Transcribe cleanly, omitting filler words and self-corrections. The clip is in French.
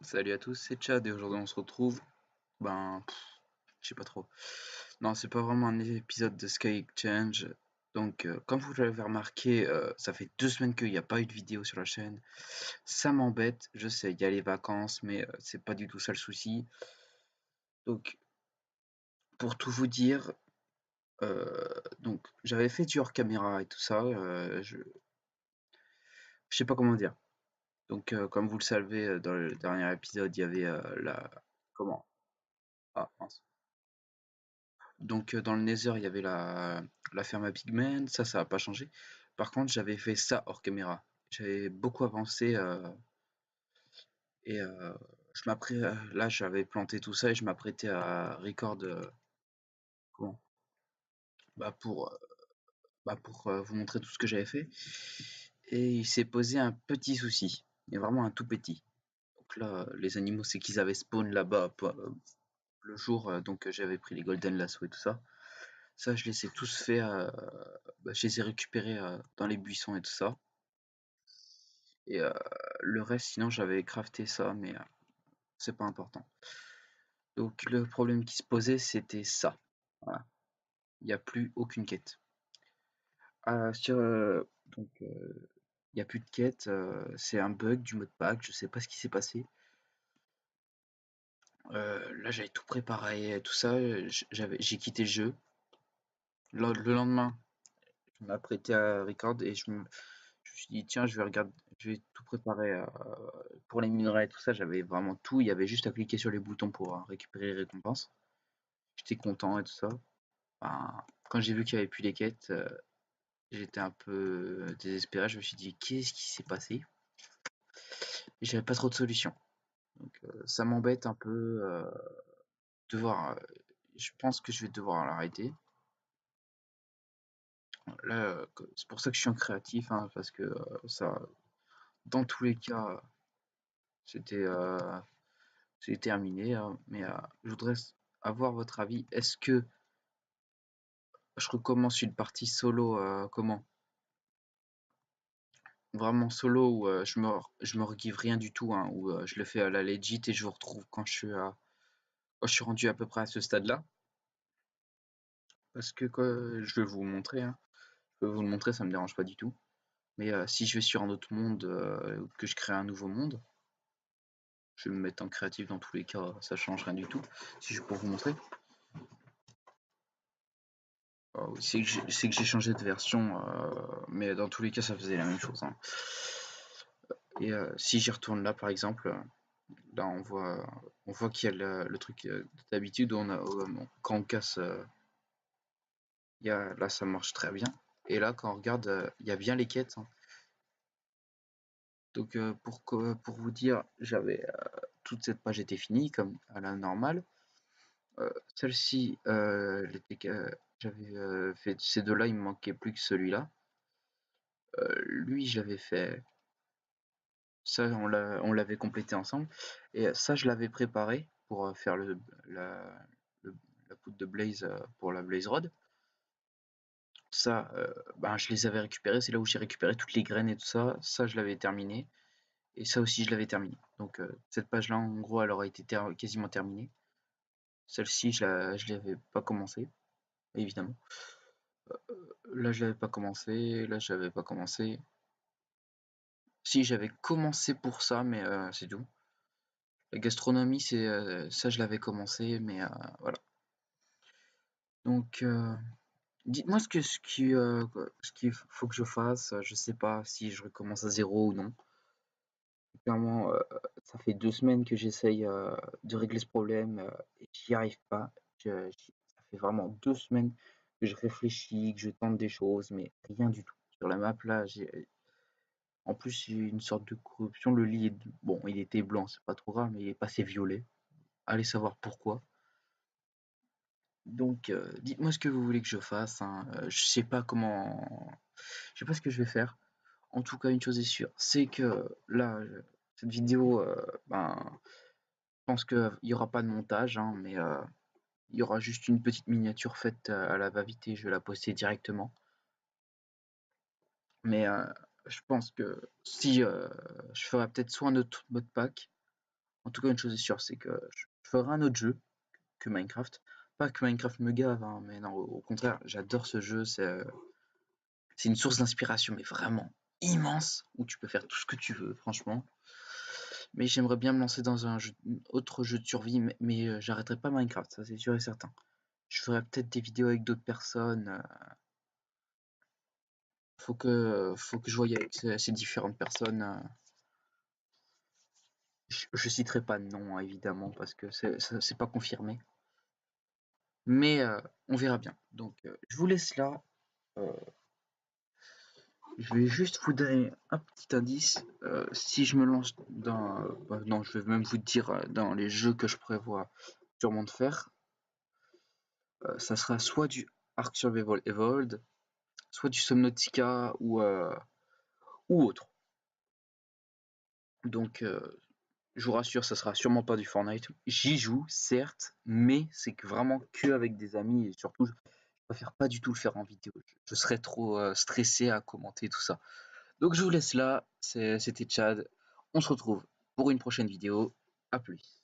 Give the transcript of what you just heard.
Salut à tous, c'est Chad et aujourd'hui on se retrouve. Je sais pas trop. Non, c'est pas vraiment un épisode de Sky Exchange. Donc, comme vous l'avez remarqué, ça fait 2 semaines qu'il n'y a pas eu de vidéo sur la chaîne. Ça m'embête, je sais, il y a les vacances, mais c'est pas du tout ça le souci. Donc, pour tout vous dire, donc j'avais fait du hors caméra et tout ça. Je sais pas comment dire. Donc, comme vous le savez, dans le dernier épisode, il y avait la. Comment? Ah, mince. Donc dans le Nether, il y avait la ferme à pigmen, ça a pas changé. Par contre, j'avais fait ça hors caméra. J'avais beaucoup avancé et là j'avais planté tout ça et je m'apprêtais à record comment? Bah pour vous montrer tout ce que j'avais fait. Et il s'est posé un petit souci, mais vraiment un tout petit. Donc là, les animaux, c'est qu'ils avaient spawn là-bas le jour, donc j'avais pris les golden lasso et tout ça. Ça, je les ai tous fait, je les ai récupérés dans les buissons et tout ça. Et le reste, sinon, j'avais crafté ça, mais c'est pas important. Donc, le problème qui se posait, c'était ça. Voilà. Il n'y a plus aucune quête. Donc, il n'y a plus de quête. C'est un bug du modpack. Je sais pas ce qui s'est passé. Là, j'avais tout préparé, tout ça. J'ai quitté le jeu. Le lendemain, je m'apprêtais à record et je me suis dit, tiens, je vais tout préparer pour les minerais et tout ça. J'avais vraiment tout. Il y avait juste à cliquer sur les boutons pour récupérer les récompenses. J'étais content et tout ça. Quand j'ai vu qu'il n'y avait plus les quêtes, j'étais un peu désespéré. Je me suis dit, qu'est-ce qui s'est passé? Et j'avais pas trop de solutions. Donc, ça m'embête un peu devoir. Je pense que je vais devoir l'arrêter. Là, c'est pour ça que je suis en créatif, hein, parce que ça, dans tous les cas, c'était c'est terminé, hein, mais je voudrais avoir votre avis. Est-ce que je recommence une partie solo, comment? Vraiment solo où je me regive rien du tout, hein, où je le fais à la legit et je vous retrouve quand je suis rendu à peu près à ce stade-là. Parce que je vais vous montrer, hein. Je vais vous le montrer, ça me dérange pas du tout. Mais si je vais sur un autre monde, que je crée un nouveau monde, je vais me mettre en créatif dans tous les cas, ça change rien du tout. Si je peux vous montrer. C'est que j'ai changé de version, mais dans tous les cas, ça faisait la même chose, hein. Et si j'y retourne là, par exemple, là, on voit qu'il y a le truc d'habitude où quand on casse, là, ça marche très bien. Et là, quand on regarde, il y a bien les quêtes, hein. Donc, pour vous dire, toute cette page était finie, comme à la normale. Celle-ci, j'avais fait ces deux-là, il me manquait plus que celui-là. Lui, j'avais fait. Ça, on l'avait complété ensemble. Et ça, je l'avais préparé pour faire le- la poudre de Blaze pour la Blaze Rod. Ça, je les avais récupérés. C'est là où j'ai récupéré toutes les graines et tout ça. Ça, je l'avais terminé. Et ça aussi, je l'avais terminé. Donc, cette page-là, en gros, elle aurait été quasiment terminée. Celle-ci, je l'avais pas commencé, évidemment. Là, je l'avais pas commencé. Là, je l'avais pas commencé. Si, j'avais commencé pour ça, mais c'est tout. La gastronomie, ça, je l'avais commencé, mais voilà. Donc, dites-moi ce qu'il faut que je fasse. Je sais pas si je recommence à zéro ou non. Clairement, ça fait 2 semaines que j'essaye de régler ce problème et j'y arrive pas. Ça fait vraiment 2 semaines que je réfléchis, que je tente des choses, mais rien du tout. Sur la map là, en plus j'ai une sorte de corruption. Le lit bon, il était blanc, c'est pas trop grave, mais il est passé violet. Allez savoir pourquoi. Donc, dites-moi ce que vous voulez que je fasse, hein. Je sais pas comment, je sais pas ce que je vais faire. En tout cas, une chose est sûre, c'est que là, cette vidéo, je pense qu'il y aura pas de montage, hein, mais il y aura juste une petite miniature faite à la va-vite et je vais la poster directement. Mais je pense que si je ferai peut-être soit un autre mode pack, En tout cas, une chose est sûre, c'est que je ferai un autre jeu que Minecraft. Pas que Minecraft me gave, hein, mais non, au contraire, j'adore ce jeu. C'est une source d'inspiration, mais vraiment immense, où tu peux faire tout ce que tu veux, franchement. Mais j'aimerais bien me lancer dans un autre jeu de survie, mais j'arrêterai pas Minecraft, ça c'est sûr et certain. Je ferai peut-être des vidéos avec d'autres personnes. Faut que je voie avec ces différentes personnes. Je citerai pas de nom, hein, évidemment, parce que c'est pas confirmé. Mais on verra bien. Donc, je vous laisse là. Euh, je vais juste vous donner un petit indice. Si je me lance dans... non, je vais même vous dire dans les jeux que je prévois sûrement de faire. Ça sera soit du Ark Survival Evolved, soit du Subnautica ou autre. Donc, je vous rassure, ça sera sûrement pas du Fortnite. J'y joue, certes, mais c'est que vraiment que avec des amis et surtout, je préfère pas du tout le faire en vidéo. Je serais trop stressé à commenter tout ça. Donc, je vous laisse là. C'était Chad. On se retrouve pour une prochaine vidéo. À plus.